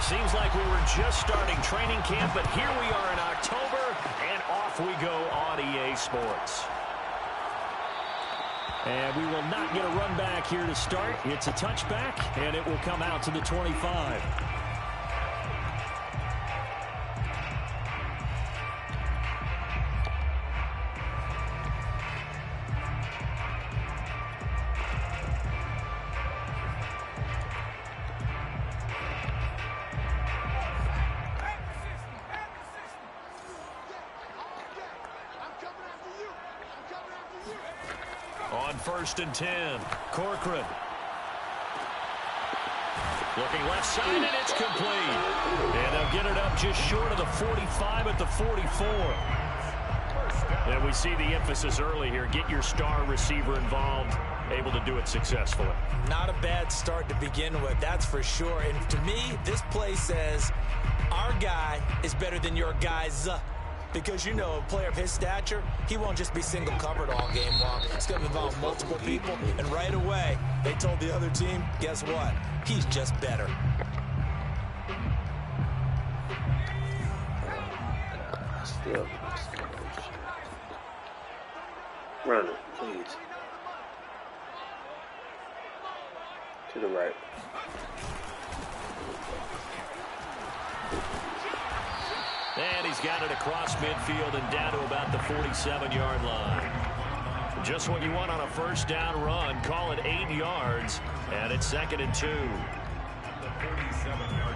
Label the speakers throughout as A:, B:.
A: Seems like we were just starting training camp, but here we are in October, and off we go on EA Sports. And we will not get a run back here to start. It's a touchback, and it will come out to the 25. On 1st and 10, Corcoran. Looking left side, and it's complete. And they'll get it up just short of the 45 at the 44. And we see the emphasis early here. Get your star receiver involved, able to do it successfully.
B: Not a bad start to begin with, that's for sure. And to me, this play says our guy is better than your guys. Because, you know, a player of his stature, he won't just be single covered all game long. It's going to involve multiple people. And right away, they told the other team, guess what? He's just better.
C: Still. Run it, please. To the right.
A: And he's got it across midfield and down to about the 47-yard line. Just what you want on a first down run. Call it 8 yards, and it's 2nd and 2. The 47-yard line.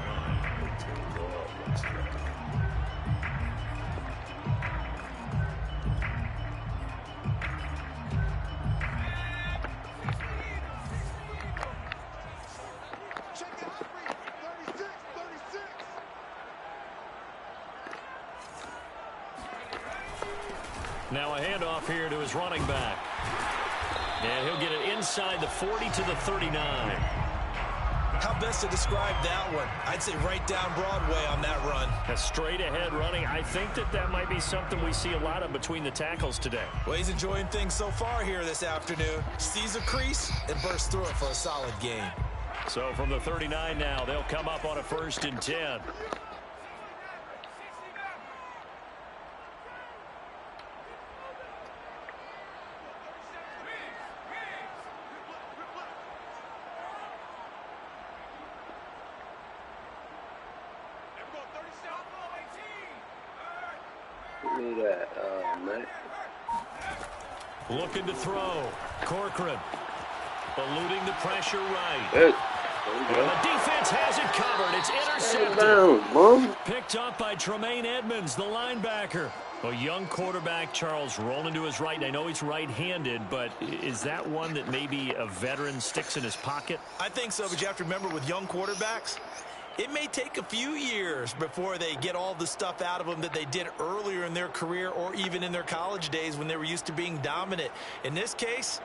A: Now a handoff here to his running back. And he'll get it inside the 40 to the 39.
B: How best to describe that one? I'd say right down Broadway on that run.
A: A straight ahead running. I think that might be something we see a lot of between the tackles today.
B: Well, he's enjoying things so far here this afternoon. Sees a crease and bursts through it for a solid gain.
A: So from the 39 now, they'll come up on a 1st and 10. Looking to throw. Corcoran eluding the pressure right.
C: Good.
A: And the defense has it covered. It's intercepted. Picked up by Tremaine Edmonds, the linebacker. A young quarterback, Charles, rolling to his right. And I know he's right-handed, but is that one that maybe a veteran sticks in his pocket?
B: I think so, but you have to remember with young quarterbacks, it may take a few years before they get all the stuff out of them that they did earlier in their career or even in their college days when they were used to being dominant. In this case,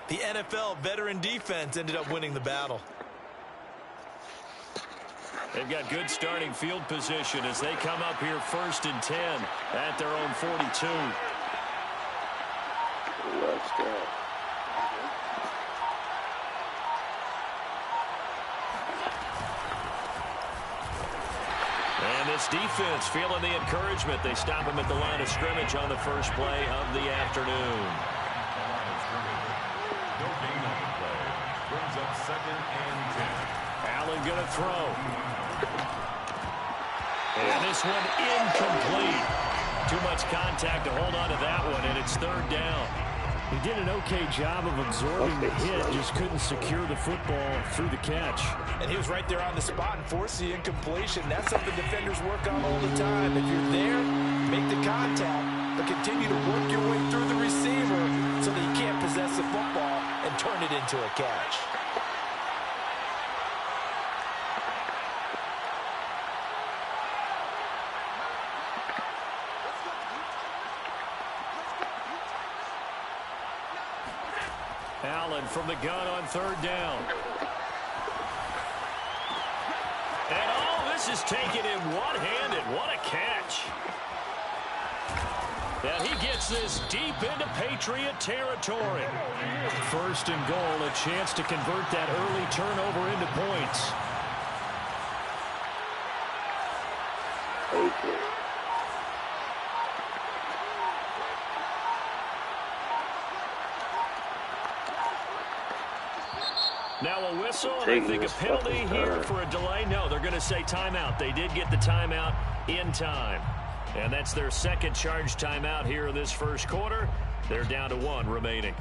B: the NFL veteran defense ended up winning the battle.
A: They've got good starting field position as they come up here 1st and 10 at their own 42.
C: Let's go.
A: And this defense feeling the encouragement. They stop him at the line of scrimmage on the first play of the afternoon.
D: No gain on the play. Brings up 2nd and 10.
A: Allen going to throw. And this one incomplete. Too much contact to hold on to that one, and it's 3rd down.
E: He did an okay job of absorbing the hit, just couldn't secure the football through the catch.
B: And he was right there on the spot and forced the incompletion. That's something defenders work on all the time. If you're there, make the contact, but continue to work your way through the receiver so that you can't possess the football and turn it into a catch.
A: Allen from the gun on 3rd down. And this is taken in one-handed. What a catch. And he gets this deep into Patriot territory.
E: 1st and goal, a chance to convert that early turnover into points.
C: Patriot.
A: Now a whistle, and I think a penalty here for a delay. No, they're going to say timeout. They did get the timeout in time. And that's their 2nd charge timeout here in this 1st quarter. They're down to 1 remaining.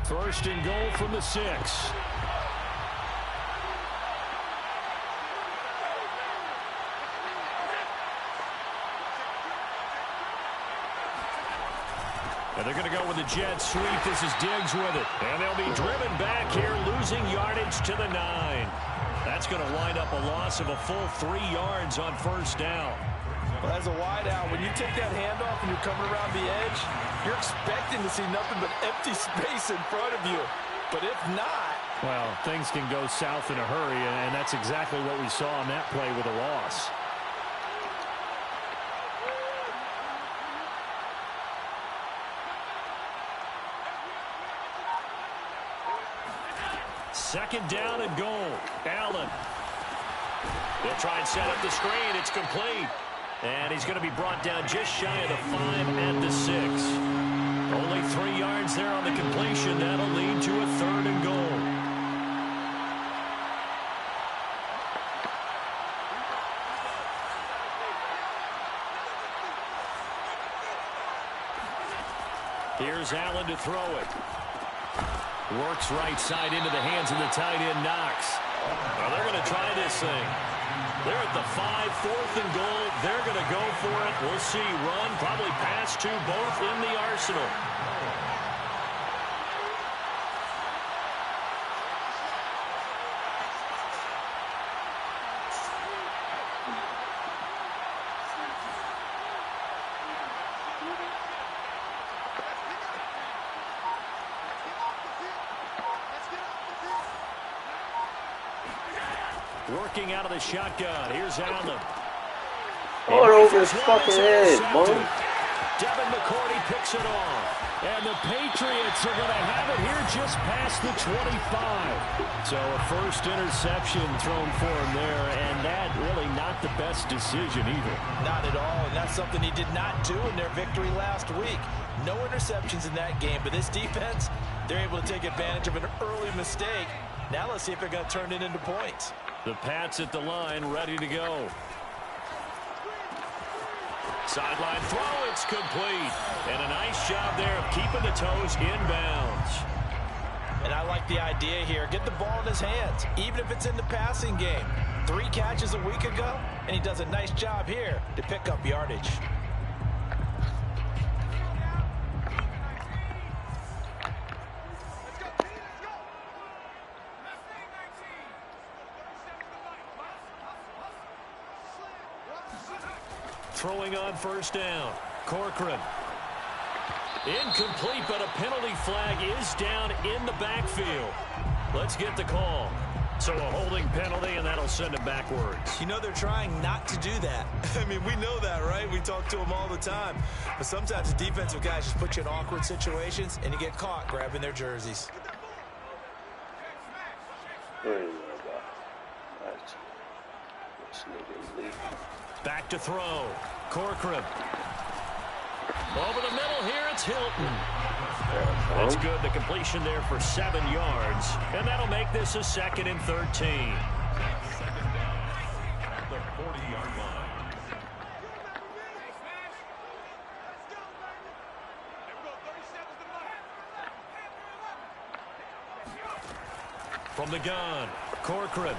E: First and goal from the 6. And they're going to go with the jet sweep. This is Diggs with it. And they'll be driven back here, losing yardage to the 9. That's going to wind up a loss of a full 3 yards on 1st down.
B: Well, as a wideout, when you take that handoff and you're coming around the edge, you're expecting to see nothing but empty space in front of you. But if not...
E: Well, things can go south in a hurry, and that's exactly what we saw on that play with a loss. Second down and goal. Allen.
A: They'll try and set up the screen. It's complete. And he's going to be brought down just shy of the 5 at the 6. Only 3 yards there on the completion. That'll lead to a 3rd and goal. Here's Allen to throw it. Works right side into the hands of the tight end, Knox. Well, they're going to try this thing. They're at the 5, 4th and goal. They're going to go for it. We'll see. Run, probably pass to both in the arsenal. Working out of the shotgun. Here's Allen.
C: All over his fucking head, boy.
A: Devin McCourty picks it off.
E: And the Patriots are going to have it here just past the 25. So a first interception thrown for him there, and that really not the best decision either.
B: Not at all, and that's something he did not do in their victory last week. No interceptions in that game, but this defense, they're able to take advantage of an early mistake. Now let's see if they're going to turn it into points.
A: The Pats at the line, ready to go. Sideline throw, it's complete. And a nice job there of keeping the toes inbounds.
B: And I like the idea here. Get the ball in his hands, even if it's in the passing game. 3 catches a week ago, and he does a nice job here to pick up yardage.
A: Throwing on first down. Corcoran. Incomplete, but a penalty flag is down in the backfield. Let's get the call. So a holding penalty, and that'll send him backwards.
B: You know they're trying not to do that. I mean, we know that, right? We talk to them all the time. But sometimes the defensive guys just put you in awkward situations, and you get caught grabbing their jerseys.
A: Back to throw. Corcoran. Over the middle here, it's Hilton. That's good. The completion there for 7 yards. And that'll make this a 2nd and 13.
D: Second down at the 40-yard line.
A: From the gun, Corcoran.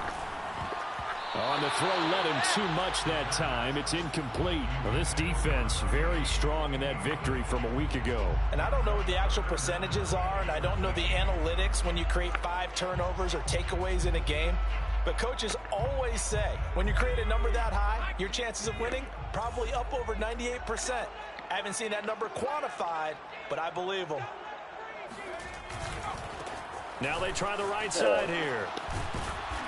E: On the throw, let him too much that time. It's incomplete. Well, this defense very strong in that victory from a week ago.
B: And I don't know what the actual percentages are, and I don't know the analytics when you create 5 turnovers or takeaways in a game. But coaches always say, when you create a number that high, your chances of winning probably up over 98%. I haven't seen that number quantified, but I believe them.
A: Now they try the right side here.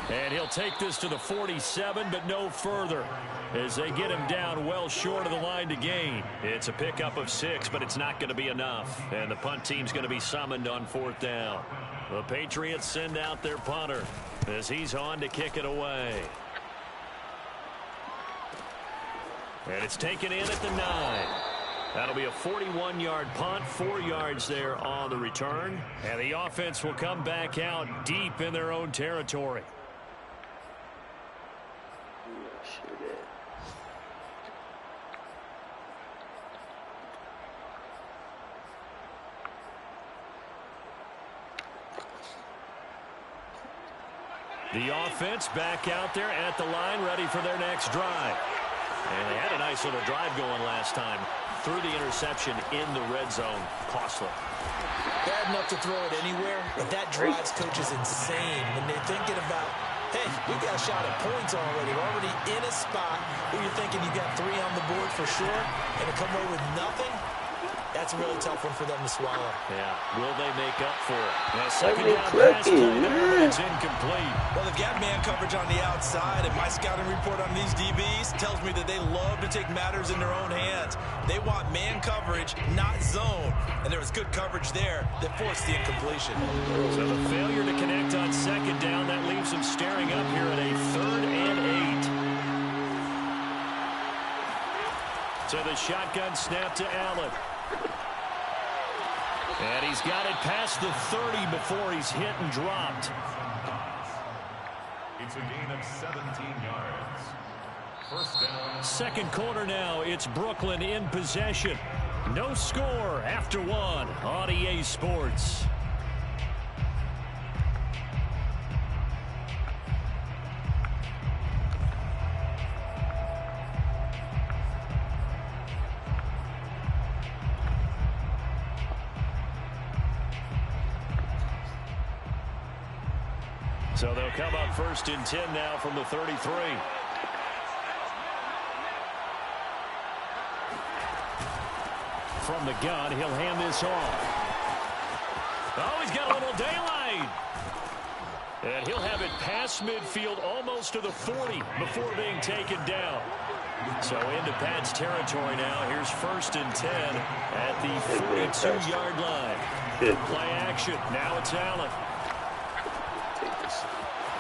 A: And he'll take this to the 47, but no further, as they get him down well short of the line to gain. It's a pickup of 6, but it's not going to be enough. And the punt team's going to be summoned on 4th down. The Patriots send out their punter as he's on to kick it away. And it's taken in at the 9. That'll be a 41-yard punt, 4 yards there on the return. And the offense will come back out deep in their own territory. The offense back out there at the line, ready for their next drive. And they had a nice little drive going last time. Threw the interception in the red zone. Costly.
B: Bad enough to throw it anywhere, but that drives coaches insane when they're thinking about, hey, we got a shot at points already. We're already in a spot where you're thinking you got 3 on the board for sure, and to come away with nothing, that's a really tough one for them to swallow.
A: Yeah, will they make up for it? Now, second down pass play there, it's incomplete.
B: Well, they've got man coverage on the outside, and my scouting report on these DBs tells me that they love to take matters in their own hands. They want man coverage, not zone, and there was good coverage there that forced the incompletion.
A: So the failure to connect on second down, that leaves them staring up here at a 3rd and 8. So the shotgun snap to Allen. And he's got it past the 30 before he's hit and dropped.
D: It's a gain of 17 yards. First down.
A: Second quarter now. It's Brooklyn in possession. No score after 1 on EA Sports. So they'll come up 1st and 10 now from the 33. From the gun, he'll hand this off. Oh, he's got a little daylight. And he'll have it past midfield almost to the 40 before being taken down. So into Pat's territory now. Here's 1st and 10 at the 42-yard line. Play action. Now it's Allen.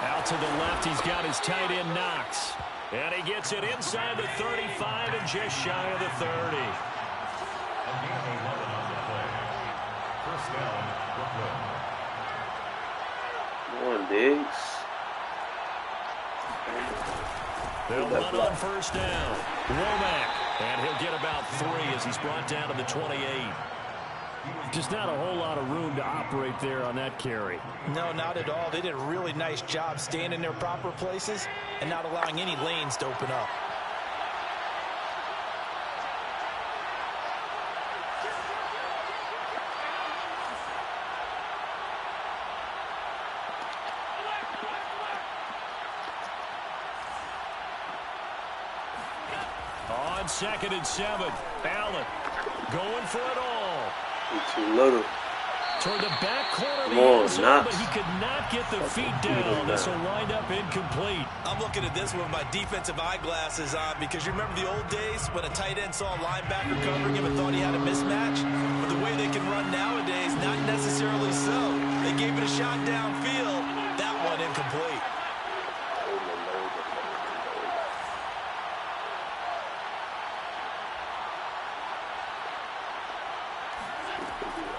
A: Out to the left, he's got his tight end Knox. And he gets it inside the 35 and just shy of the 30.
D: A gain of 11 on the play. First down, Brooklyn.
C: Come on, Diggs.
A: They'll run on 1st down. Womack. And he'll get about 3 as he's brought down to the 28. Just not a whole lot of room to operate there on that carry.
B: No, not at all. They did a really nice job staying in their proper places and not allowing any lanes to open up.
A: On 2nd and 7, Allen going for it all.
C: Too little.
A: Toward the back corner of the
C: Come on,
A: end zone,
C: Knox.
A: but he could not get the feet down. This will wind up incomplete.
B: I'm looking at this with my defensive eyeglasses on because you remember the old days when a tight end saw a linebacker covering him and thought he had a mismatch? But the way they can run nowadays, not necessarily so. They gave it a shot downfield. That one incomplete.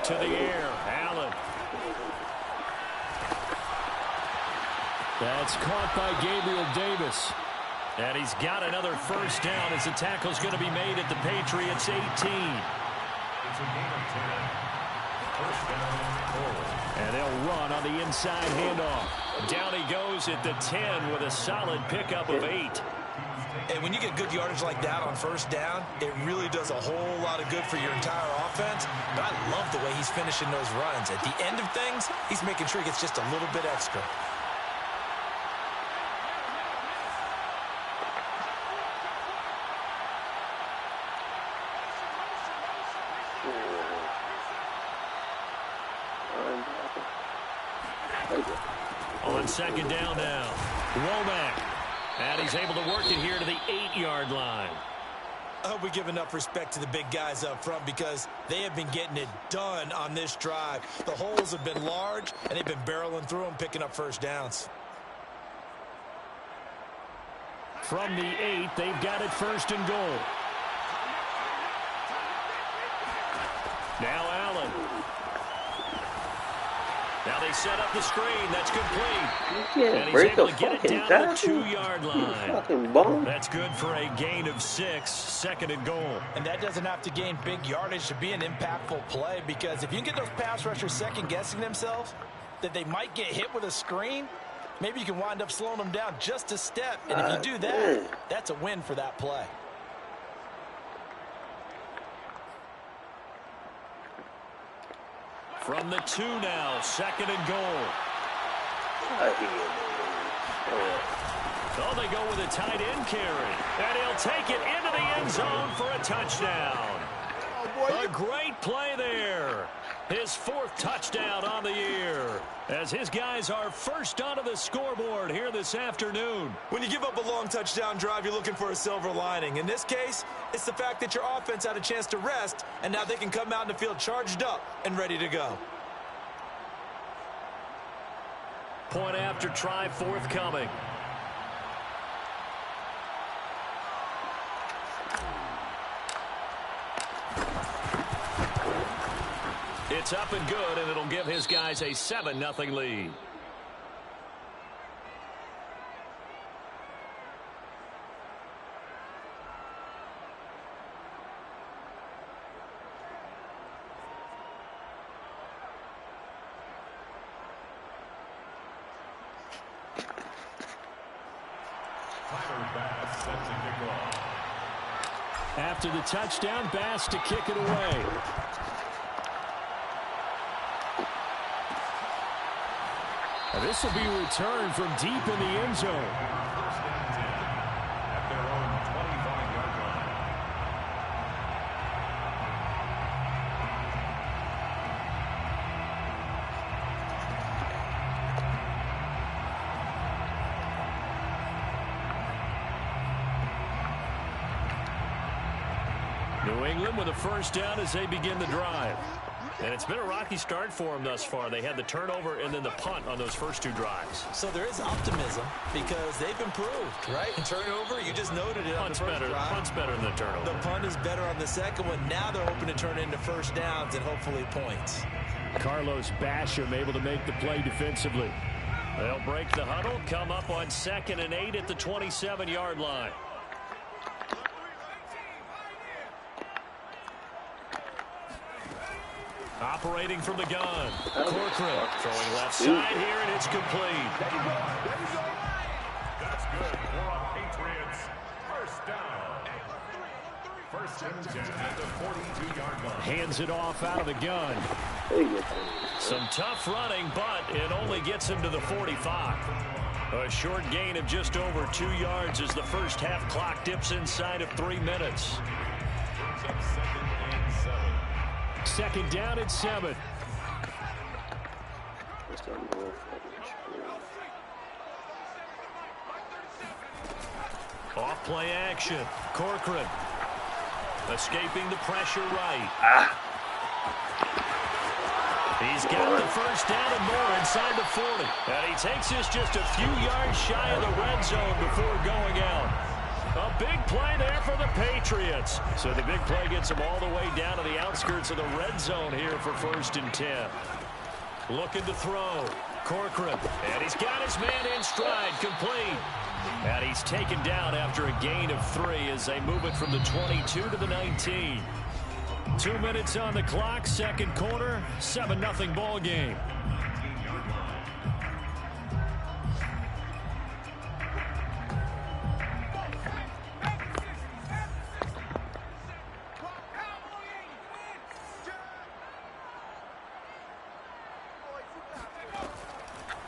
A: To the air, Allen. That's caught by Gabriel Davis. And he's got another 1st down as the tackle's going to be made at the Patriots 18.
D: It's a gain of 10. First down, forward.
A: And they'll run on the inside handoff. Down he goes at the 10 with a solid pickup of 8.
B: And when you get good yardage like that on 1st down, it really does a whole lot of good for your entire offense. But I love the way he's finishing those runs. At the end of things, he's making sure he gets just a little bit extra.
A: On 2nd down now. Womack. And he's able to work it here to the 8-yard line.
B: I hope we give enough respect to the big guys up front because they have been getting it done on this drive. The holes have been large, and they've been barreling through them, picking up first downs.
A: From the 8, they've got it 1st and goal. Now Allen. Now they set up the screen. That's complete. And he's able to get it down to the 2-yard line. That's good for a gain of 6, 2nd and goal.
B: And that doesn't have to gain big yardage to be an impactful play because if you can get those pass rushers second-guessing themselves that they might get hit with a screen, maybe you can wind up slowing them down just a step. And if you do that, that's a win for that play.
A: From the 2 now, 2nd and goal. Oh, they go with a tight end carry. And he'll take it into the end zone for a touchdown. A great play there. His 4th touchdown on the year. As his guys are first onto the scoreboard here this afternoon.
B: When you give up a long touchdown drive, you're looking for a silver lining. In this case, it's the fact that your offense had a chance to rest, and now they can come out in the field charged up and ready to go.
A: Point after try forthcoming. It's up and good, and it'll give his guys a 7-0 lead. After the touchdown, Bass to kick it away. This will be returned from deep in the end zone.
D: First and 10 at their own 25-yard line.
A: New England with a first down as they begin the drive. And it's been a rocky start for them thus far. They had the turnover and then the punt on those first 2 drives.
B: So there is optimism because they've improved, right? Turnover, you just noted it on the first drive.
A: Punt's better than the turnover.
B: The punt is better on the second one. Now they're hoping to turn it into first downs and hopefully points.
A: Carlos Basham able to make the play defensively. They'll break the huddle, come up on 2nd and 8 at the 27-yard line. Operating from the gun. Corcoran throwing left side here, and it's complete.
D: That's good for Patriots. First down. First and 10 at the 42-yard line.
A: Hands it off out of the gun. Some tough running, but it only gets him to the 45. A short gain of just over 2 yards as the first half clock dips inside of 3 minutes.
D: Brings up 2nd and 7.
A: 2nd down at 7. Off play action. Corcoran escaping the pressure right. He's got the first down and more inside the 40. And he takes this just a few yards shy of the red zone before going out. A big play there for the Patriots. So the big play gets them all the way down to the outskirts of the red zone here for 1st and 10. Looking to throw. Corcoran. And he's got his man in stride. Complete. And he's taken down after a gain of 3 as they move it from the 22 to the 19. 2 minutes on the clock, 2nd quarter, 7-0 ball game.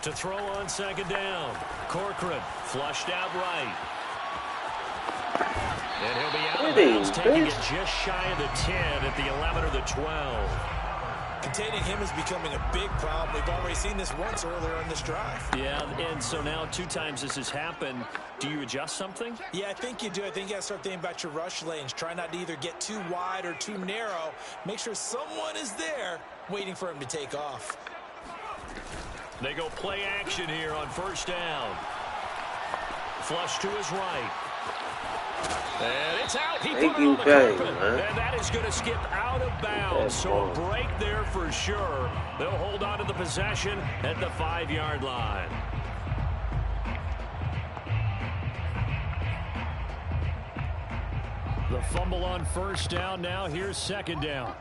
A: To throw on 2nd down. Corcoran flushed out right. And he'll be out of bounds, taking it just shy of the 10 at the 11 or the 12.
B: Containing him is becoming a big problem. We've already seen this once earlier in this drive.
A: Yeah, and so now 2 times this has happened. Do you adjust something?
B: Yeah, I think you do. I think you got to start thinking about your rush lanes. Try not to either get too wide or too narrow. Make sure someone is there waiting for him to take off.
A: They go play action here on first down. Flush to his right. And it's out. He put it on the carpet. And that is going to skip out of bounds. So a break there for sure. They'll hold on to the possession at the 5-yard line. The fumble on first down. Now here's second down.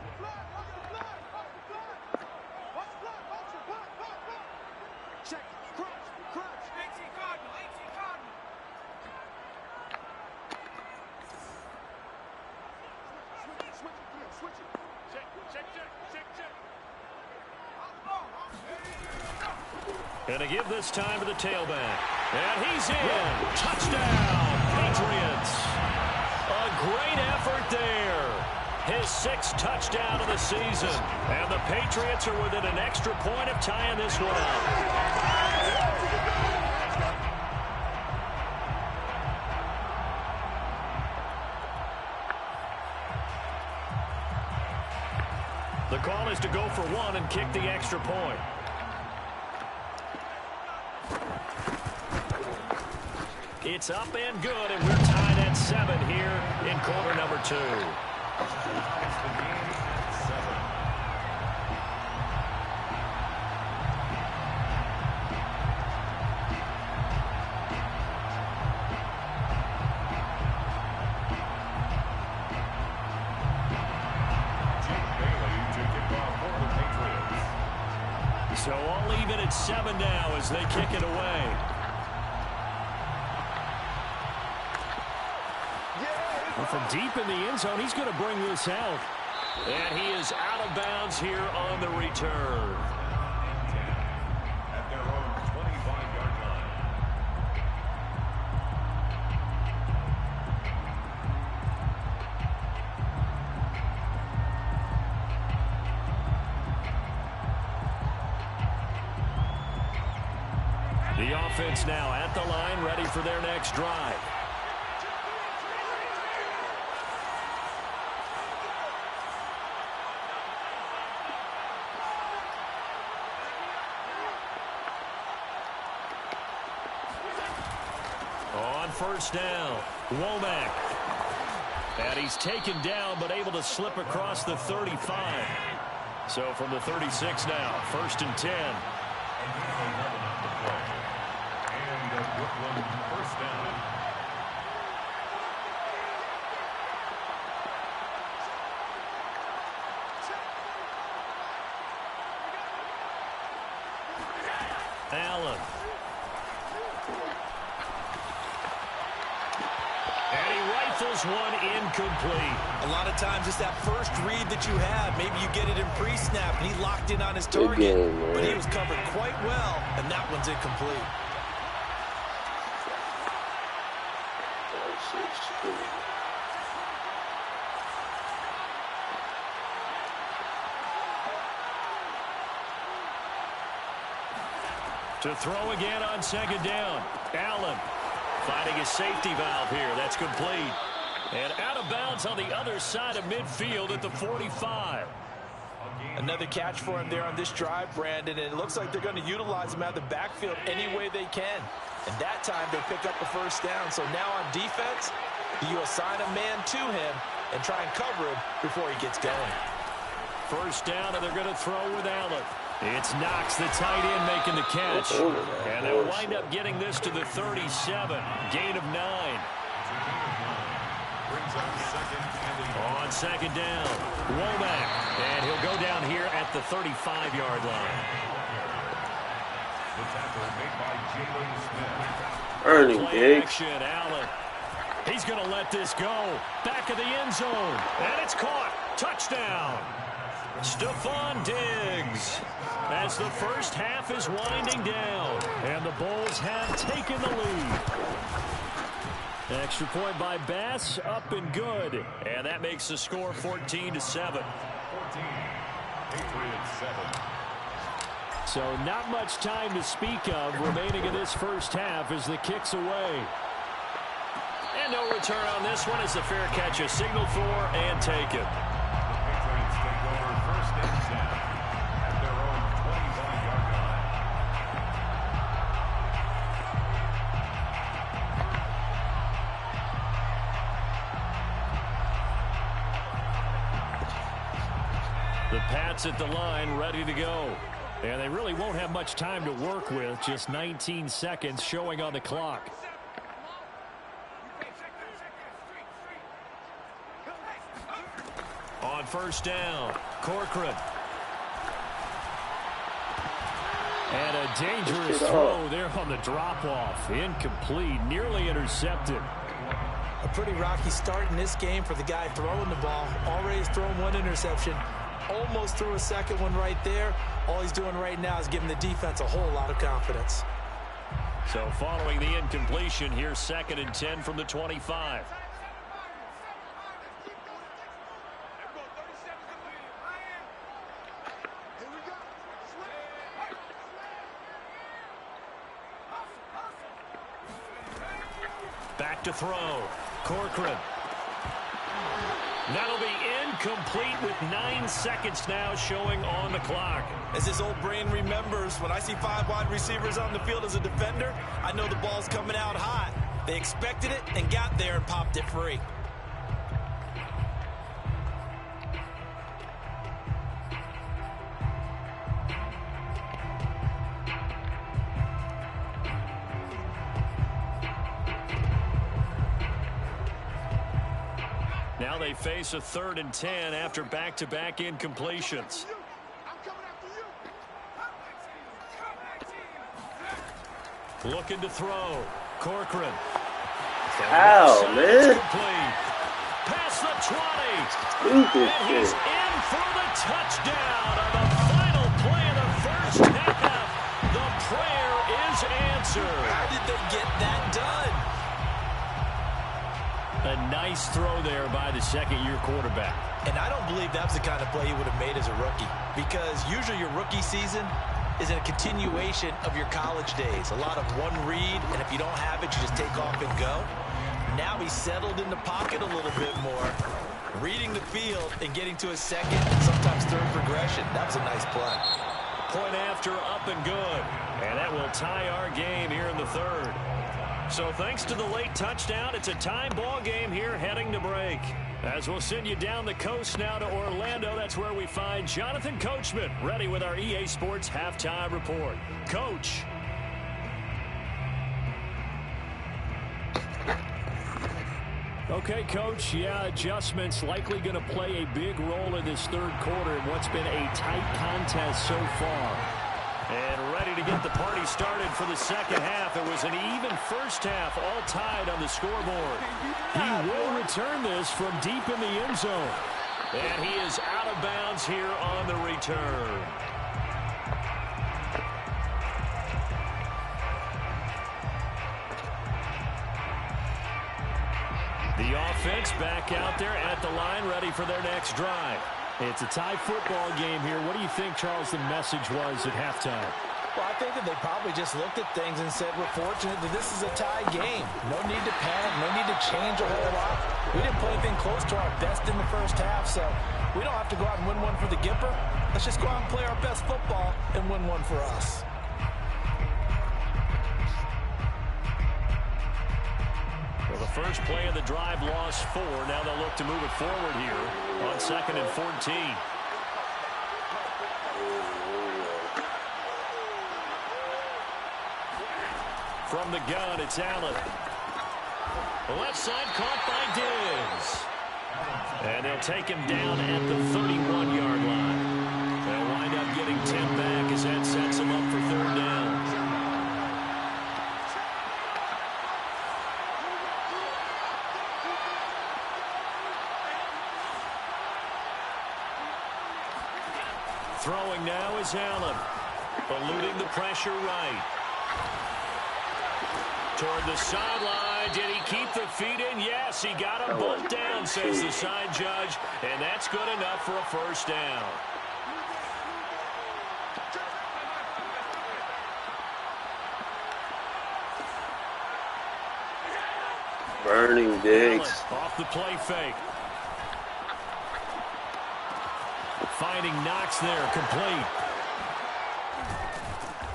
A: And to give this time to the tailback. And he's in. Touchdown, Patriots. A great effort there. His 6th touchdown of the season. And the Patriots are within an extra point of tying this one up. The call is to go for 1 and kick the extra point. It's up and good, and we're tied at 7 here in quarter number 2. So all even at 7 now as they kick it away. From deep in the end zone, he's going to bring this out. And he is out of bounds here on the return.
D: At their own 25-yard line.
A: The offense now at the line, ready for their next drive. On first down, Womack. And he's taken down, but able to slip across the 35. So from the 36 now, 1st and 10.
D: And the Brooklyn first down.
A: Allen. And he rifles one incomplete.
B: A lot of times it's that first read that you have. Maybe you get it in pre-snap, and he locked in on his target. But he was covered quite well, and that one's incomplete.
A: To throw again on second down. Allen finding his safety valve here. That's complete. And out of bounds on the other side of midfield at the 45.
B: Another catch for him there on this drive, Brandon, and it looks like they're going to utilize him out of the backfield any way they can. And that time they pick up the first down. So now on defense, you assign a man to him and try and cover him before he gets going.
A: First down, and they're going to throw with Allen. It's Knox, the tight end, making the catch. And they'll wind up getting this to the 37. Gain of 9. On second down, Womack. And he'll go down here at the 35-yard line.
D: The tackle made by Jalen Smith.
C: Earning
A: Play action, Allen. He's going to let this go. Back of the end zone. And it's caught. Touchdown. Stephon Diggs. As the first half is winding down. And the Bulls have taken the lead. Extra point by Bass, up and good. And that makes the score 14-7.
D: Patriots 7.
E: So not much time to speak of remaining in this first half as the kick's away.
A: And no return on this one as the fair catch is signaled for and taken.
D: The Patriots take over first and 10 at their own 21-yard line.
A: The Pats at the line, ready to go.
E: And they really won't have much time to work with, just 19 seconds showing on the clock.
A: On first down, Corcoran.
E: And a dangerous throw there on the drop-off. Incomplete, nearly intercepted.
B: A pretty rocky start in this game for the guy throwing the ball. Already has thrown one interception. Almost threw a second one right there. All he's doing right now is giving the defense a whole lot of confidence.
A: So following the incompletion, here's 2nd and 10 from the 25. Back to throw. Corcoran. That'll be incomplete with 9 seconds now showing on the clock.
B: As his old brain remembers, when I see 5 wide receivers on the field as a defender, I know the ball's coming out hot. They expected it and got there and popped it free.
A: Now they face a 3rd and 10 after back-to-back incompletions. Looking to throw. Corcoran.
C: Ow, man.
A: Past the 20.
C: Stupid
A: And he's
C: shit.
A: in for the touchdown on the final play of the first half. The prayer is answered.
B: How did they get that done?
A: A nice throw there by the second-year quarterback.
B: And I don't believe that was the kind of play he would have made as a rookie, because usually your rookie season is a continuation of your college days. A lot of one read, and if you don't have it, you just take off and go. Now he's settled in the pocket a little bit more, reading the field and getting to his second and sometimes third progression. That was a nice play.
A: Point after, up and good. And that will tie our game here in the 3rd. So thanks to the late touchdown, it's a tie ball game here heading to break. As we'll send you down the coast now to Orlando, that's where we find Jonathan Coachman, ready with our EA Sports Halftime Report. Coach.
E: Okay, Coach, adjustments likely going to play a big role in this 3rd quarter in what's been a tight contest so far.
A: And ready to get the party started for the second half. It was an even first half, all tied on the scoreboard.
E: He will return this from deep in the end zone.
A: And he is out of bounds here on the return. The offense back out there at the line, ready for their next drive.
E: It's a tie football game here. What do you think, Charles, the message was at halftime?
B: Well, I think that they probably just looked at things and said, we're fortunate that this is a tie game. No need to panic, no need to change a whole lot. We didn't play anything close to our best in the first half, so we don't have to go out and win one for the Gipper. Let's just go out and play our best football and win one for us.
A: Well, the first play of the drive lost 4. Now they'll look to move it forward here on 2nd and 14. From the gun, it's Allen. The left side caught by Diggs. And they'll take him down at the 31-yard line. They'll wind up getting 10 back as that sets him up for 3rd down. Throwing now is Allen. Eluding the pressure right. Toward the sideline. Did he keep the feet in? Yes, he got him both down, says the side judge. And that's good enough for a first down.
C: Burning Diggs.
A: Off the play fake. Finding Knox there, complete.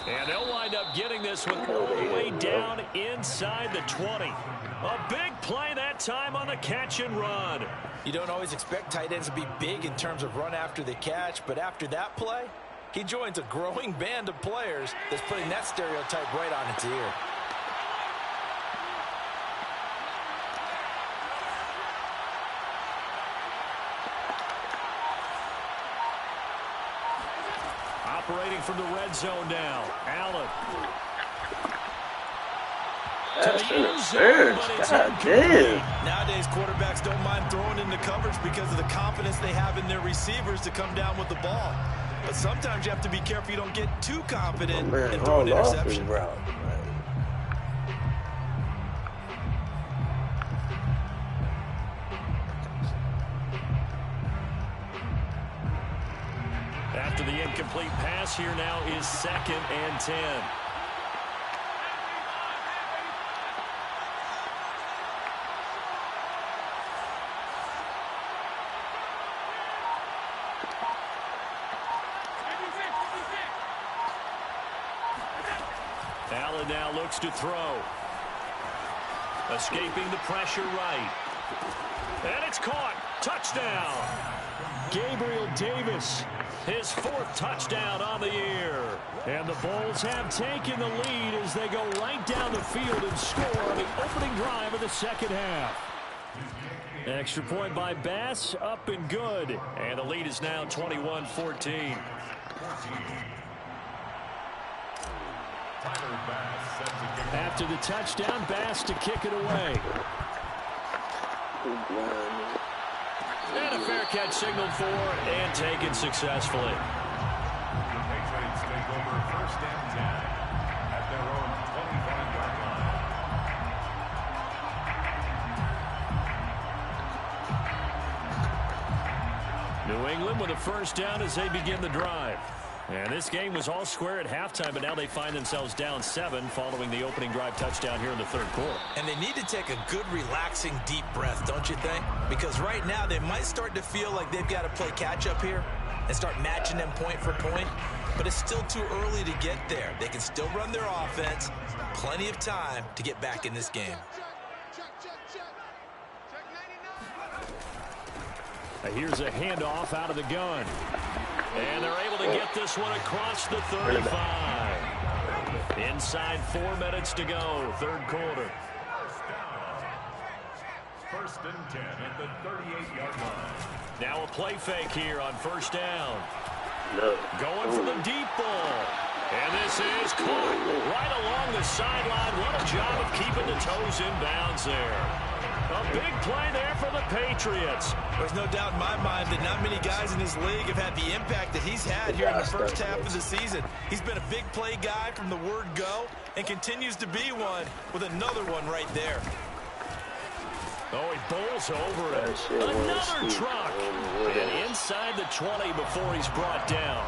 A: And they'll wind up getting this one all the way down inside the 20. A big play that time on the catch and run.
B: You don't always expect tight ends to be big in terms of run after the catch, but after that play, he joins a growing band of players that's putting that stereotype right on its ear.
A: Operating from the red zone now. Allen.
C: That's interference. God damn.
B: Nowadays, quarterbacks don't mind throwing into coverage because of the confidence they have in their receivers to come down with the ball. But sometimes you have to be careful you don't get too confident and throw an interception.
A: After the incomplete pass, here now is 2nd and 10. Allen now looks to throw. Escaping the pressure right. And it's caught. Touchdown. Gabriel Davis, his 4th touchdown on the year. And the Bulls have taken the lead as they go right down the field and score on the opening drive of the second half. Extra point by Bass, up and good. And the lead is now 21-14. After the touchdown, Bass to kick it away. And a fair catch signaled for and taken successfully.
D: The Patriots take over 1st and 10 at their own 25-yard line.
A: New England with a 1st down as they begin the drive. And this game was all square at halftime, but now they find themselves down 7 following the opening drive touchdown here in the 3rd quarter.
B: And they need to take a good, relaxing, deep breath, don't you think? Because right now they might start to feel like they've got to play catch-up here and start matching them point for point. But it's still too early to get there. They can still run their offense. Plenty of time to get back in this game.
A: Here's a handoff out of the gun. And they're able to get this one across the 35. Inside 4 minutes to go, 3rd quarter.
D: 1st and 10 at the 38-yard line.
A: Now a play fake here on 1st down.
C: No.
A: Going for the deep ball. And this is caught right along the sideline. What a job of keeping the toes in bounds there. A big play there for the Patriots.
B: There's no doubt in my mind that not many guys in this league have had the impact that he's had here in the 1st half of the season. He's been a big play guy from the word go and continues to be one with another one right there.
A: Oh, he bowls over it. Another truck. And inside the 20 before he's brought down.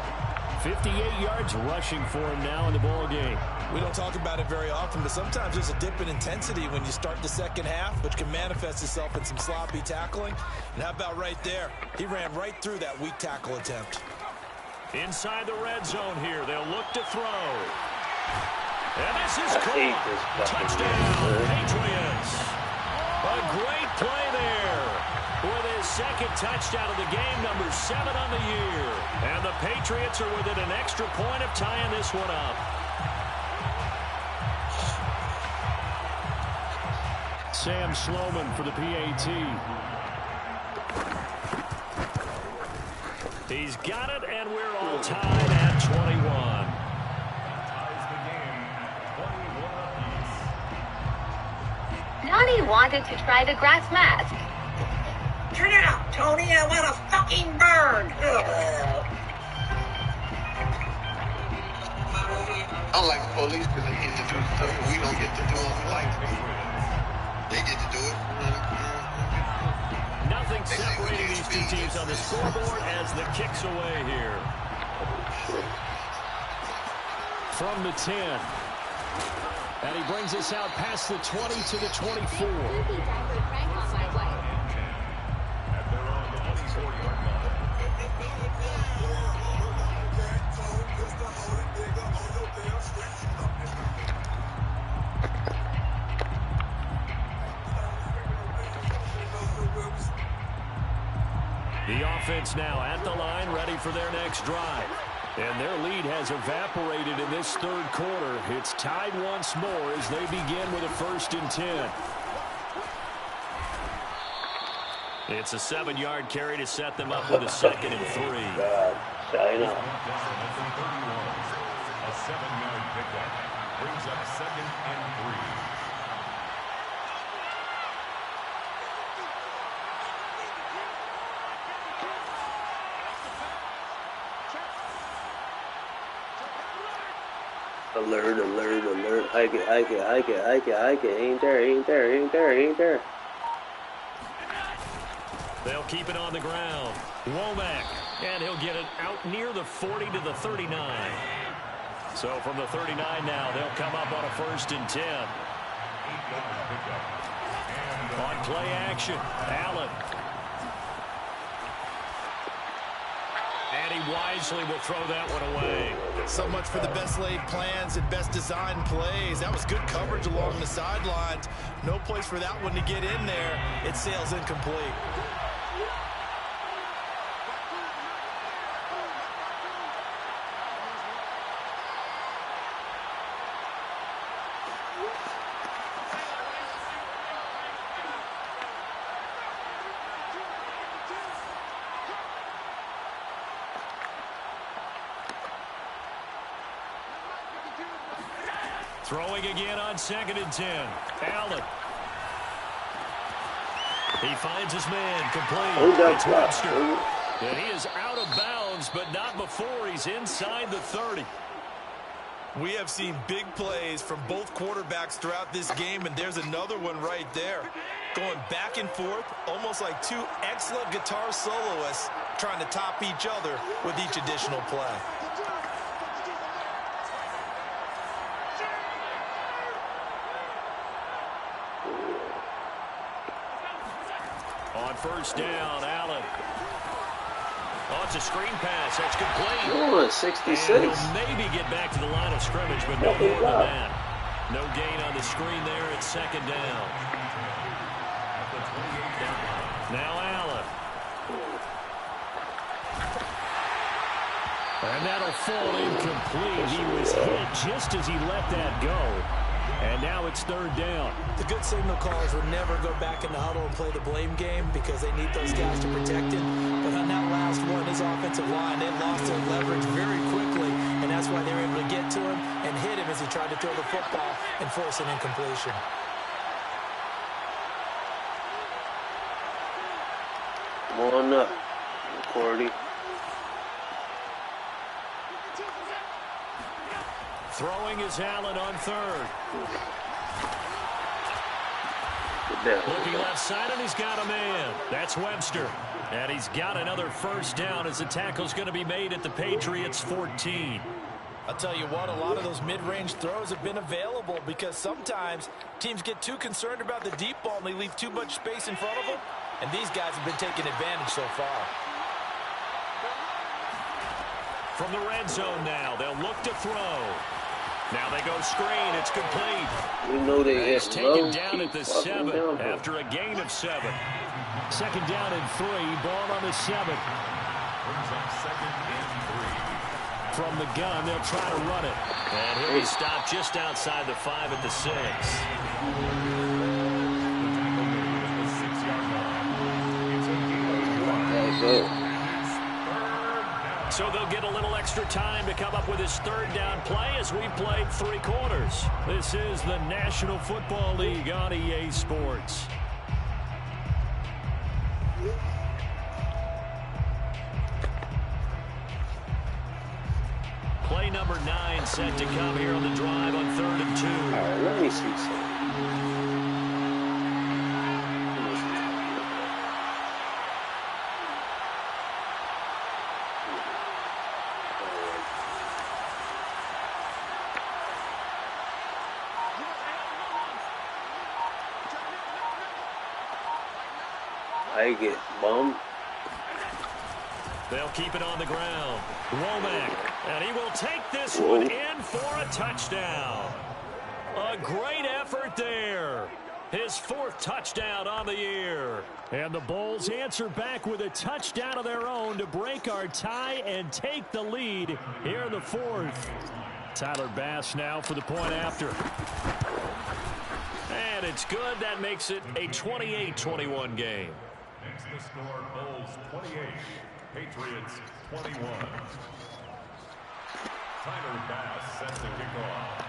A: 58 yards rushing for him now in the ball game.
B: We don't talk about it very often, but sometimes there's a dip in intensity when you start the second half, which can manifest itself in some sloppy tackling. And how about right there? He ran right through that weak tackle attempt.
A: Inside the red zone here, they'll look to throw. And this is caught. Touchdown, Patriots. A great play there. With his 2nd touchdown of the game, number 7 on the year. And the Patriots are within an extra point of tying this one up. Sam Sloman for the PAT. He's got it, and we're all tied at 21.
D: Ties the game 21 apiece.
F: Nani wanted to try the grass mask.
G: Turn it up, Tony. I want a fucking bird.
H: Unlike the police, because they get to do stuff that we don't get to do in life. They get to do it.
A: Nothing separating these two teams on the scoreboard as the kick's away here. From the 10. And he brings us out past the 20 to the 24.
D: At their own 24-yard line.
A: The offense now at the line, ready for their next drive. And their lead has evaporated in this third quarter. It's tied once more as they begin with a 1st and 10. It's a 7-yard carry to set them up with a 2nd and 3.
C: China.
D: A 7-yard pickup brings up 2nd and 3.
C: Alert, alert, alert. Hike it, hike it, hike it, hike it, hike it. Ain't there, ain't there, ain't there, ain't there.
A: They'll keep it on the ground. Womack, and he'll get it out near the 40 to the 39. So from the 39 now, they'll come up on a 1st and 10. On play action, Allen. And he wisely will throw that one away.
B: So much for the best laid plans and best designed plays. That was good coverage along the sidelines. No place for that one to get in there. It sails incomplete.
A: Throwing again on 2nd and 10. Allen. He finds his man complete. It's Webster. And he is out of bounds, but not before he's inside the 30.
B: We have seen big plays from both quarterbacks throughout this game, and there's another one right there. Going back and forth, almost like two excellent guitar soloists trying to top each other with each additional play.
A: On 1st down, Allen. Oh, it's a screen pass. That's complete.
C: Oh, 66.
A: And he'll maybe get back to the line of scrimmage, but no more than that. No gain on the screen there. It's 2nd down. Now Allen. And that'll fall incomplete. He was hit just as he let that go. And now it's 3rd down.
B: The good signal callers would never go back in the huddle and play the blame game because they need those guys to protect him. But on that last one, his offensive line, they lost their leverage very quickly, and that's why they were able to get to him and hit him as he tried to throw the football and force an incompletion.
C: Come on up, Cordy.
A: Throwing is Allen on 3rd. Looking left side, and he's got a man. That's Webster. And he's got another 1st down as the tackle's going to be made at the Patriots' 14.
B: I'll tell you what, a lot of those mid-range throws have been available because sometimes teams get too concerned about the deep ball and they leave too much space in front of them. And these guys have been taking advantage so far.
A: From the red zone now, they'll look to throw. Now they go screen. It's complete.
C: We know they
A: He's taken down at the 7 after a gain of 7. 2nd down and 3. Ball on the 7.
D: Brings up 2nd and 3.
A: From the gun, they'll try to run it. And he'll be stopped just outside the 5 at the 6.
D: The tackle made at the 6-yard line. It's a gain of 1. So
A: they'll get a little extra time to come up with his 3rd down play as we played 3 quarters. This is the National Football League on EA Sports. Play number 9 set to come here on the drive on 3rd and 2.
C: All right, let me see something. I get bum.
A: They'll keep it on the ground. Womack, and he will take this one in for a touchdown. A great effort there. His 4th touchdown on the year. And the Bulls answer back with a touchdown of their own to break our tie and take the lead here in the 4th. Tyler Bass now for the point after. And it's good. That makes it a 28-21 game.
D: Next the score, Bulls 28, Patriots 21. Tyler Bass sets the kickoff.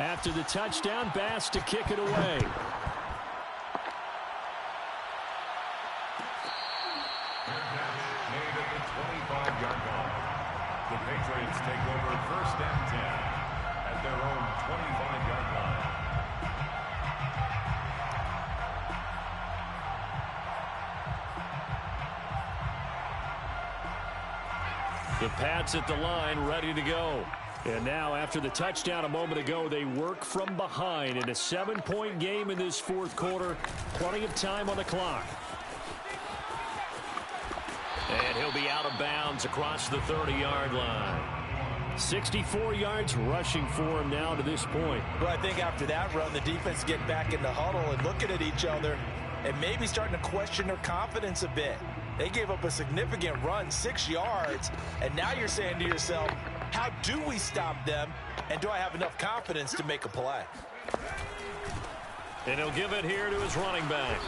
A: After the touchdown, Bass to kick it away.
D: Made at the 25-yard line. The Patriots take over 1st and 10 at their own 25-yard line.
A: The Pats at the line, ready to go. And now, after the touchdown a moment ago, they work from behind in a 7-point game in this 4th quarter. Plenty of time on the clock. And he'll be out of bounds across the 30-yard line. 64 yards rushing for him now to this point.
B: Well, I think after that run, the defense get back in the huddle and looking at each other and maybe starting to question their confidence a bit. They gave up a significant run, 6 yards, and now you're saying to yourself, how do we stop them, and do I have enough confidence to make a play?
A: And he'll give it here to his running back.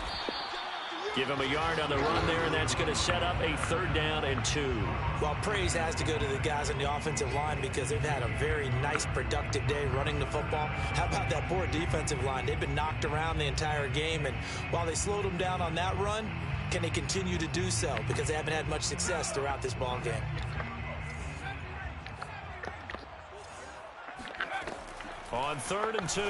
A: Give him a yard on the run there, and that's going to set up a 3rd down and 2.
B: Well, praise has to go to the guys on the offensive line because they've had a very nice, productive day running the football. How about that poor defensive line? They've been knocked around the entire game, and while they slowed them down on that run, can they continue to do so? Because they haven't had much success throughout this ball game.
A: On 3rd and 2.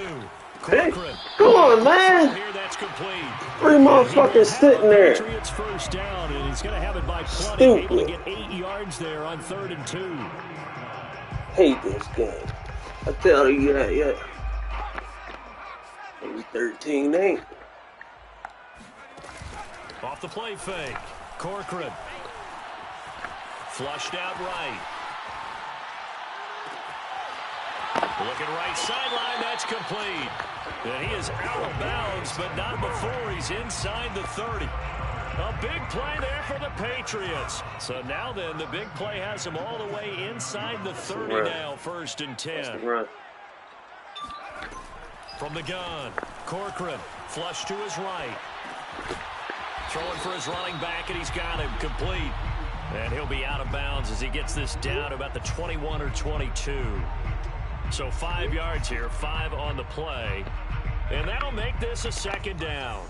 C: Hey, come on, man.
A: Here, that's complete.
C: 3 motherfuckers sitting there.
A: Patriots 1st down, and he's going to have it by plenty. Able to get 8 yards there on 3rd and 2.
C: Hate this game. I tell you that, yeah. Maybe 13-8.
A: Off the play fake. Corcoran. Flushed out right. Looking right sideline, that's complete. And he is out of bounds, but not before he's inside the 30. A big play there for the Patriots. So now then, the big play has him all the way inside the 30 now, 1st and 10. From the gun, Corcoran, flush to his right. Throwing for his running back, and he's got him complete. And he'll be out of bounds as he gets this down to about the 21 or 22. So 5 yards here, 5 on the play. And that'll make this a 2nd down.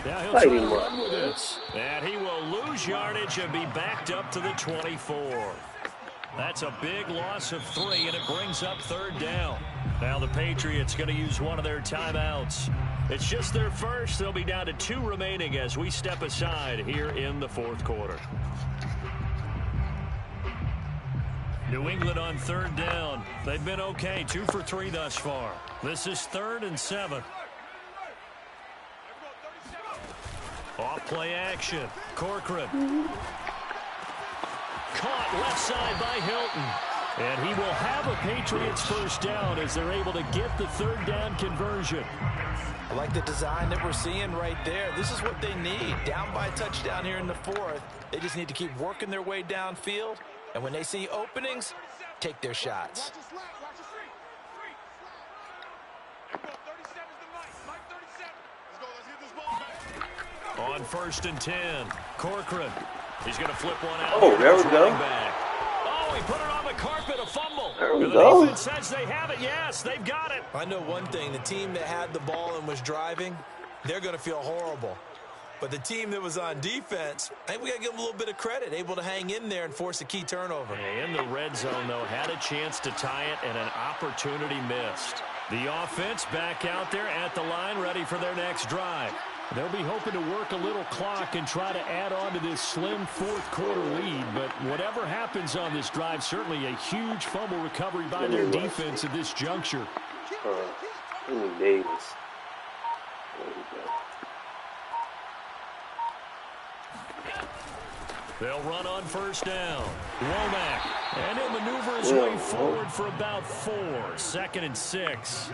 A: Now he'll try to run with it. And he will lose yardage and be backed up to the 24. That's a big loss of 3, and it brings up 3rd down. Now the Patriots going to use one of their timeouts. It's just their first. They'll be down to 2 remaining as we step aside here in the 4th quarter. New England on 3rd down. They've been okay, 2 for 3 thus far. This is 3rd and 7. Off play action. Corcoran. Caught left side by Hilton. And he will have a Patriots 1st down as they're able to get the 3rd down conversion.
B: I like the design that we're seeing right there. This is what they need. Down by a touchdown here in the 4th. They just need to keep working their way downfield. And when they see openings, take their shots.
A: On 1st and 10, Corcoran. He's going to flip one out.
C: Oh, there we go.
A: Oh, he put it on the carpet, a fumble.
C: There we
A: the
C: go.
A: defense says they have it. Yes, they've got it.
B: I know one thing. The team that had the ball and was driving, they're going to feel horrible. But the team that was on defense, I think we got to give them a little bit of credit, able to hang in there and force a key turnover.
A: In the red zone, though, had a chance to tie it and an opportunity missed. The offense back out there at the line, ready for their next drive. They'll be hoping to work a little clock and try to add on to this slim 4th quarter lead. But whatever happens on this drive, certainly a huge fumble recovery by their defense at this juncture.
C: Davis. There we go.
A: They'll run on first down. Womack. And he'll maneuver his way forward for about 4. 2nd and 6.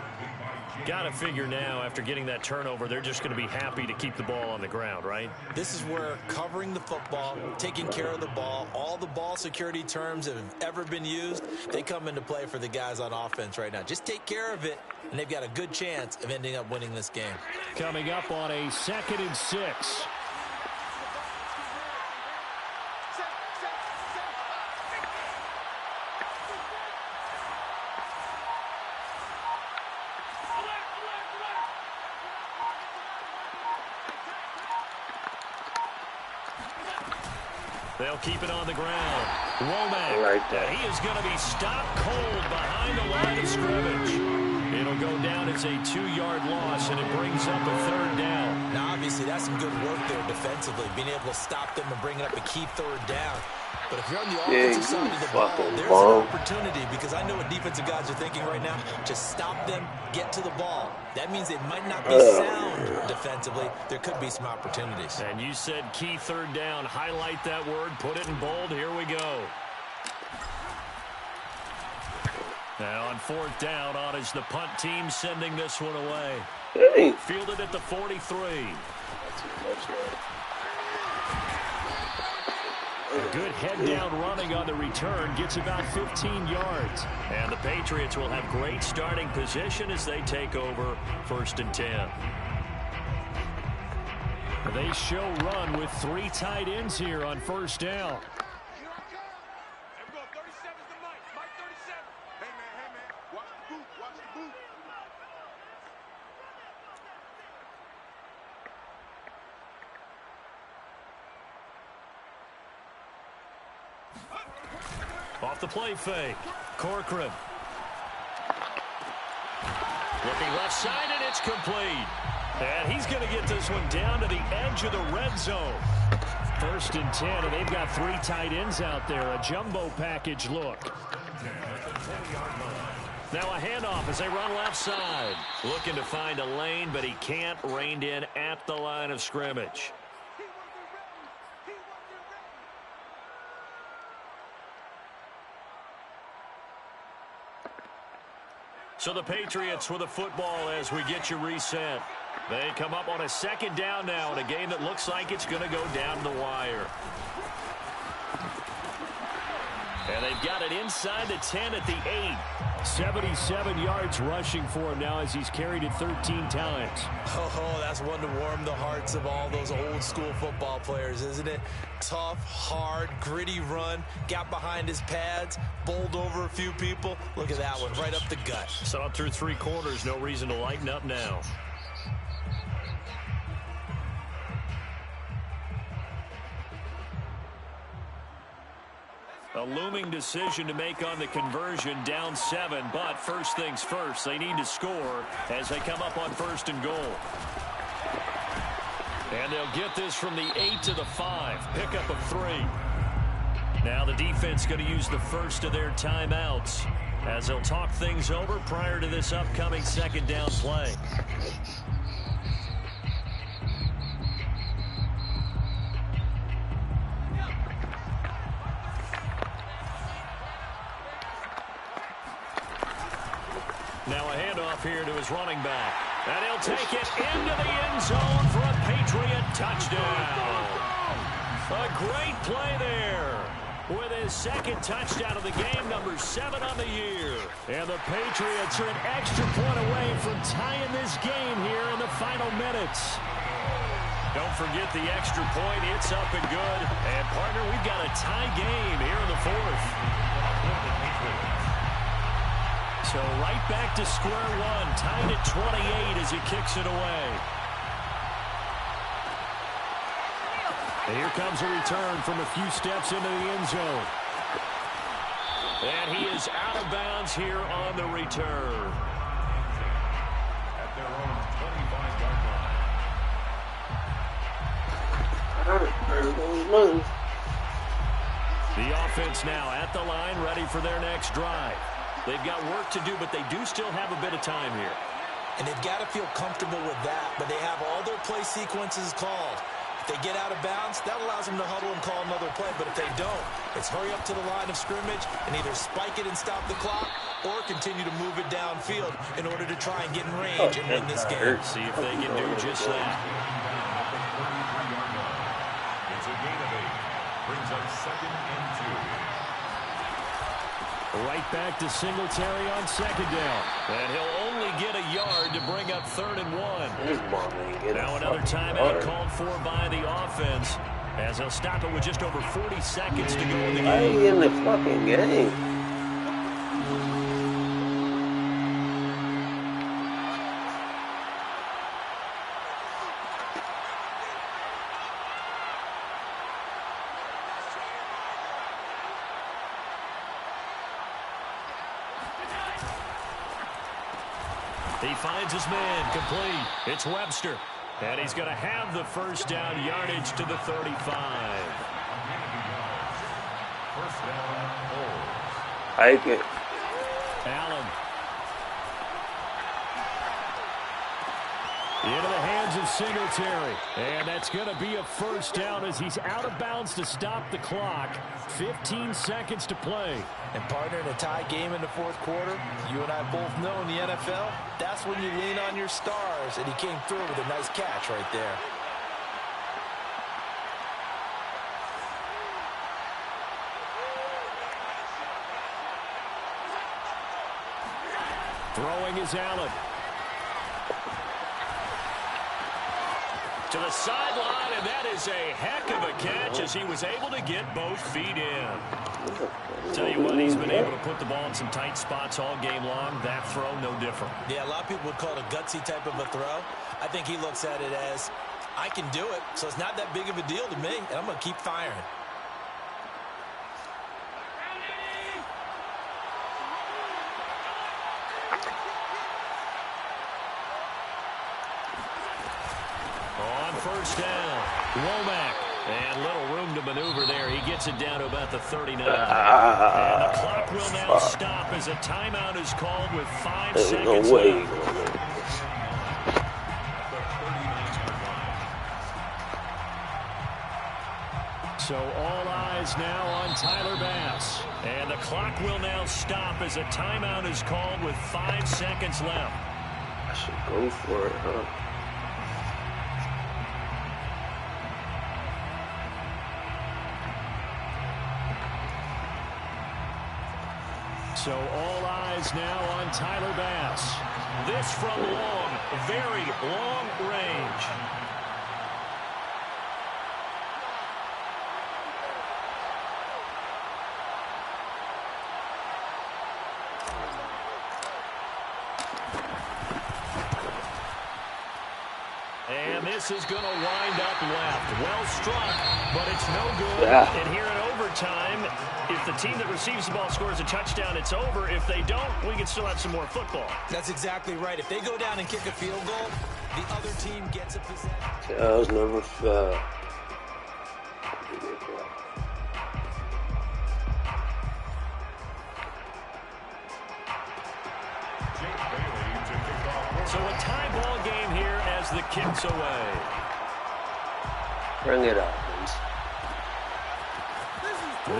A: Got to figure now, after getting that turnover, they're just going to be happy to keep the ball on the ground, right?
B: This is where covering the football, taking care of the ball, all the ball security terms that have ever been used, they come into play for the guys on offense right now. Just take care of it, and they've got a good chance of ending up winning this game.
E: Coming up on a 2nd and 6.
A: They'll keep it on the ground. Womack.
C: Like that.
A: He is going to be stopped cold behind the line of scrimmage. It'll go down as a 2-yard loss, and it brings up a 3rd down.
B: Now, obviously, that's some good work there defensively, being able to stop them and bring it up a key 3rd down. But if you're on the offensive side of the ball, there's an opportunity, because I know what defensive guys are thinking right now. Just stop them, get to the ball. That means it might not be sound defensively. There could be some opportunities.
A: And you said key 3rd down. Highlight that word. Put it in bold. Here we go. Now on 4th down, on is the punt team sending this one away.
C: Hey.
A: Fielded at the 43. A good head-down running on the return. Gets about 15 yards. And the Patriots will have great starting position as they take over 1st and 10.
E: They show run with 3 tight ends here on 1st down.
A: Off the play fake. Corcoran. Looking left side, and it's complete. And he's going to get this one down to the edge of the red zone.
E: 1st and 10, and they've got 3 tight ends out there. A jumbo package look.
A: Now a handoff as they run left side. Looking to find a lane, but he can't. Reined in at the line of scrimmage. So the Patriots with the football as we get you reset. They come up on a 2nd down now in a game that looks like it's going to go down the wire. And they've got it inside the 10 at the 8.
E: 77 yards rushing for him now as he's carried it 13 times.
B: Oh, that's one to warm the hearts of all those old school football players, isn't it? Tough, hard, gritty run, got behind his pads, bowled over a few people. Look at that one, right up the gut.
A: Saw it through 3 quarters, no reason to lighten up now. A looming decision to make on the conversion, down 7, but first things first, they need to score as they come up on 1st and goal. And they'll get this from the 8 to the 5, pickup of 3. Now the defense going to use the first of their timeouts as they'll talk things over prior to this upcoming 2nd down play. Now a handoff here to his running back. And he'll take it into the end zone for a Patriot touchdown. A great play there with his 2nd touchdown of the game, number 7 on the year. And the Patriots are an extra point away from tying this game here in the final minutes. Don't forget the extra point. It's up and good. And, partner, we've got a tie game here in the 4th. So right back to square one, tied at 28 as he kicks it away. And here comes a return from a few steps into the end zone. And he is out of bounds here on the return.
D: At their own 25-yard line.
A: The offense now at the line, ready for their next drive. They've got work to do, but they do still have a bit of time here.
B: And they've got to feel comfortable with that, but they have all their play sequences called. If they get out of bounds, that allows them to huddle and call another play. But if they don't, it's hurry up to the line of scrimmage and either spike it and stop the clock or continue to move it downfield in order to try and get in range and win this game.
A: See if they can do just that.
D: It's a gain of 8. Brings up 2nd and 2.
E: Right back to Singletary on 2nd down.
A: And he'll only get a yard to bring up 3rd and 1.
D: Now
A: another timeout called for by the offense, as they'll stop it with just over 40 seconds to go in the game.
C: Why are you in the fucking game?
A: He finds his man, complete. It's Webster. And he's going to have the first down, yardage to the 35.
D: First down,
C: I get.
A: Allen. Into the hands of Singletary. And that's going to be a first down as he's out of bounds to stop the clock. 15 seconds to play.
B: And partner, in a tie game in the 4th quarter, you and I both know in the NFL, that's when you lean on your stars. And he came through with a nice catch right there.
A: Throwing is Allen. To the sideline, and that is a heck of a catch as he was able to get both feet in. Tell you what, he's been able to put the ball in some tight spots all game long. That throw, no different.
B: Yeah, a lot of people would call it a gutsy type of a throw. I think he looks at it as, I can do it, so it's not that big of a deal to me, and I'm going to keep firing.
A: On first down, Womack. And little room to maneuver there. He gets it down to about the 39. And the clock will now stop as a timeout is called with 5 seconds left. So all eyes now on Tyler Bass. And the clock will now stop as a timeout is called with 5 seconds left.
C: I should go for it, huh?
A: So all eyes now on Tyler Bass. This from long, very long range. And this is going to wind up left. Well struck, but it's no good.
C: Yeah.
A: And here in overtime, if the team that receives the ball scores a touchdown, it's over. If they don't, we can still have some more football.
B: That's exactly right. If they go down and kick a field goal, the other team gets a possession.
C: I was never
A: So a tie ball game here as the kick's away.
C: Bring it up, please.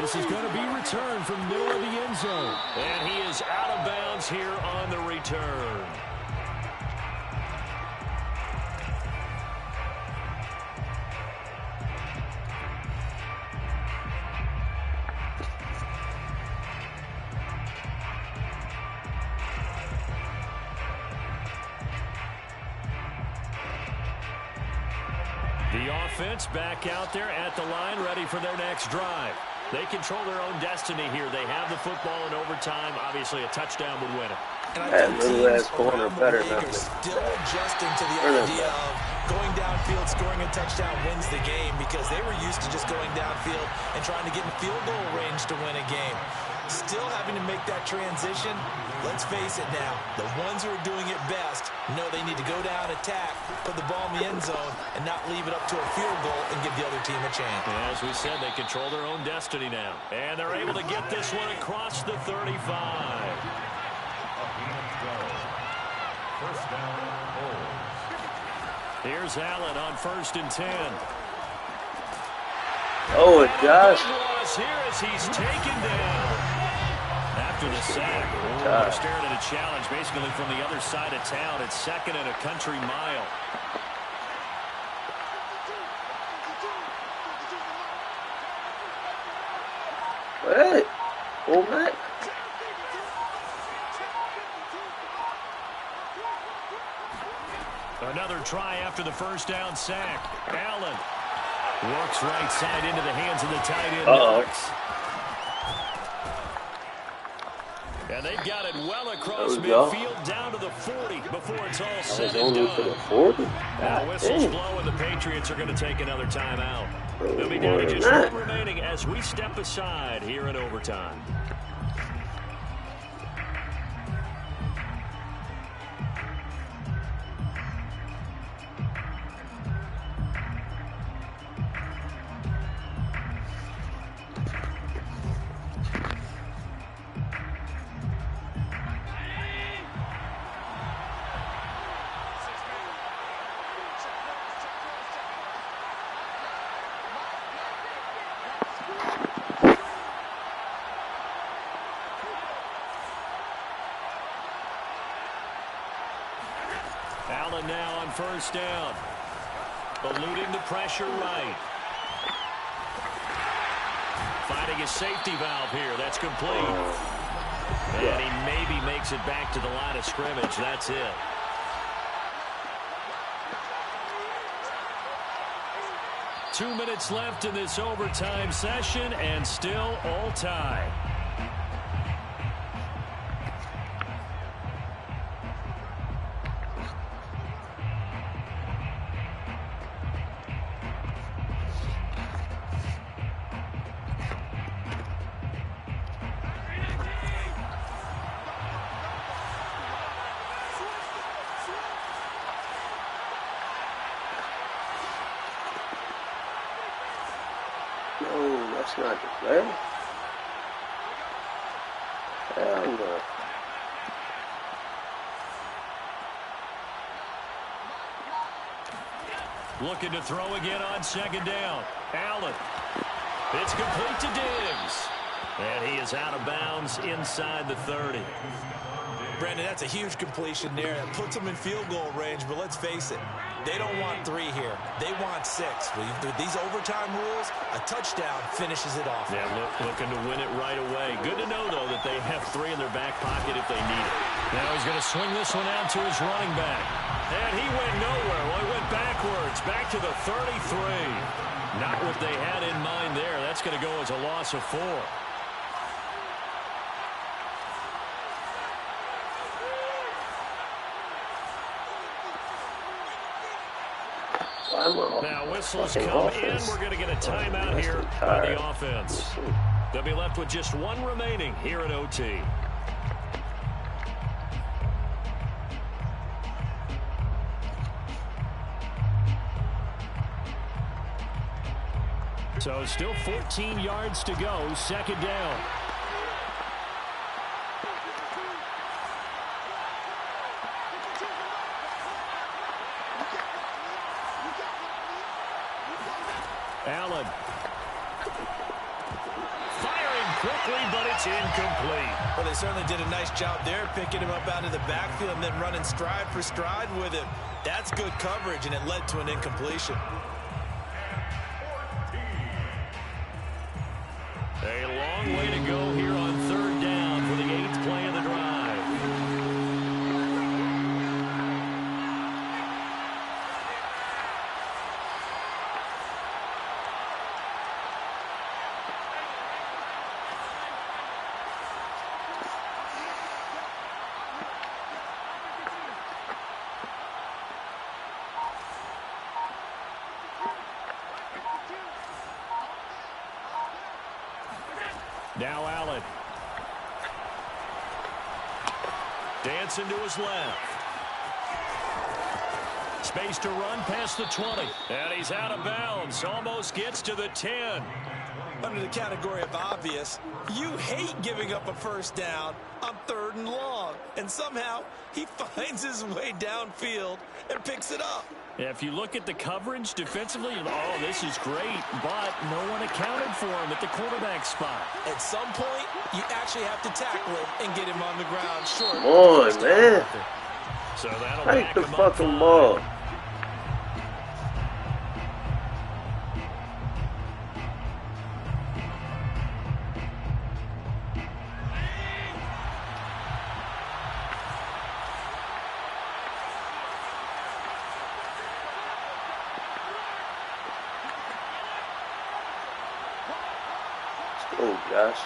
A: This is going to be returned from middle of the end zone. And he is out of bounds here on the return. The offense back out there at the line, ready for their next drive. They control their own destiny here. They have the football in overtime. Obviously, a touchdown would win it.
B: And I think teams around the league are still adjusting to the idea of going downfield, scoring a touchdown wins the game, because they were used to just going downfield and trying to get in field goal range to win a game. Still having to make that transition. Let's face it now, the ones who are doing it best know they need to go down, attack, put the ball in the end zone, and not leave it up to a field goal and give the other team a chance.
A: As we said, they control their own destiny now. And they're able to get this one across the 35.
D: First down,
E: Here's Allen on 1st and 10.
C: Oh, Josh.
E: Here as he's taken down. After the sack, they're staring at a challenge basically from the other side of town. It's 2nd and a country mile.
C: What? Oh, Matt.
E: Another try after the first down sack. Allen works right side into the hands of the tight end. Knox. And they've got it well across midfield down to the 40 before it's all said and done.
C: To the 40?
E: Now whistles blow and the Patriots are going to take another timeout. They'll be down to just one remaining as we step aside here in overtime. Allen now on 1st down. Eluding the pressure right. Finding a safety valve here. That's complete. And he maybe makes it back to the line of scrimmage. That's it. Two minutes left in this overtime session and still all tied.
C: No, that's not the play. Hell no.
E: Looking to throw again on 2nd down. Allen. It's complete to Diggs. And he is out of bounds inside the 30.
B: Brandon, that's a huge completion there. That puts them in field goal range, but let's face it. They don't want 3 here. They want 6. With these overtime rules, a touchdown finishes it off.
E: Yeah, looking to win it right away. Good to know, though, that they have 3 in their back pocket if they need it. Now he's going to swing this one out to his running back. And he went nowhere. Well, he went backwards, back to the 33. Not what they had in mind there. That's going to go as a loss of 4. Now whistles come in. We're going to get a timeout here by the offense. They'll be left with just 1 remaining here at OT. So still 14 yards to go. 2nd down. Allen. Firing quickly, but it's incomplete.
B: Well, they certainly did a nice job there, picking him up out of the backfield and then running stride for stride with him. That's good coverage, and it led to an incompletion.
E: A long way to go here on 3rd down for the 8th play of the drive. Now Allen. Dancing to his left.
A: Space to run past the 20. And he's out of bounds. Almost gets to the 10.
B: Under the category of obvious, you hate giving up a first down on 3rd and long. And somehow, he finds his way downfield and picks it up.
A: If you look at the coverage defensively, oh, this is great, but no one accounted for him at the quarterback spot.
B: At some point, you actually have to tackle him and get him on the ground short.
C: Come on, man.
A: So that'll
C: Take
A: back
C: the
A: him
C: fucking
A: up
C: ball. Oh, gosh.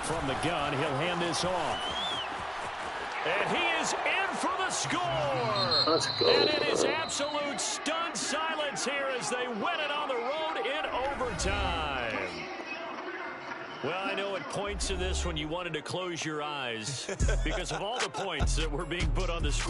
A: From the gun, he'll hand this off. And he is in for the score.
C: Let's go.
A: And it is absolute stunned silence here as they win it on the road in overtime. Well, I know at points in this when you wanted to close your eyes because of all the points that were being put on the score.